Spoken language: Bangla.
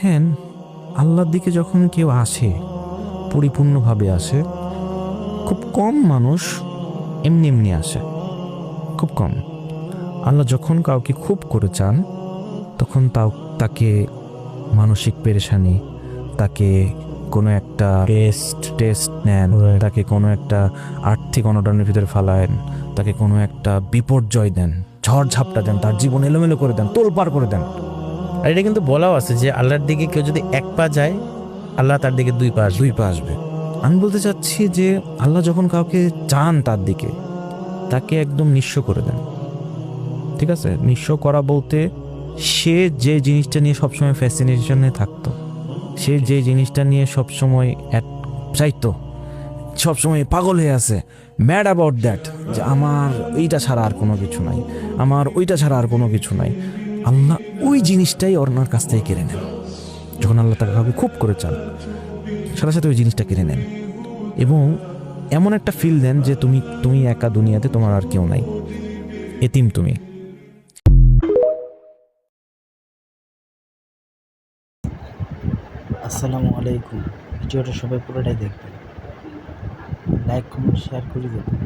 দেখেন, আল্লাহর দিকে যখন কেউ আসে, পরিপূর্ণভাবে আসে, খুব কম মানুষ এমনি এমনি আসে, খুব কম। আল্লাহ যখন কাউকে খুব করে চান, তখন তাকে মানসিক পেরেশানি, তাকে কোনো একটা টেস্ট নেন, তাকে কোনো একটা আর্থিক অনটনের ভিতরে ফালায়েন, তাকে কোনো একটা বিপর্যয় দেন, ঝড় ঝাপটা দেন, তার জীবন এলোমেলো করে দেন, তোলপাড় করে দেন। আর এটা কিন্তু বলাও আছে যে আল্লাহর দিকে কেউ যদি এক পা যায়, আল্লাহ তার দিকে দুই পা আসবে। আমি বলতে চাচ্ছি যে আল্লাহ যখন কাউকে চান তার দিকে, তাকে একদম নিঃস্ব করে দেন। ঠিক আছে, নিঃস্ব করা বলতে সে যে জিনিসটা নিয়ে সবসময় ফ্যাসিনেশনে থাকতো, সে যে জিনিসটা নিয়ে সবসময় চাইতো, সবসময় পাগল হয়ে আছে, ম্যাড অ্যাবাউট দ্যাট, যে আমার এইটা ছাড়া আর কোনো কিছু নাই, আমার ওইটা ছাড়া আর কোনো কিছু নাই, আল্লাহ ওই জিনিসটাই ওনার কাছ থেকে কেড়ে নেন। যখন আল্লাহ তাকে কাউকে খুব করে চান, সাথে সাথে ওই জিনিসটা কেড়ে নেন এবং এমন একটা ফিল দেন যে তুমি একা দুনিয়াতে, তোমার আর কেউ নাই, এতিম তুমি। আসসালামু আলাইকুম। ভিডিওটা সবাই পুরোটাই দেখবেন, লাইক কমেন্ট শেয়ার করে দেবেন।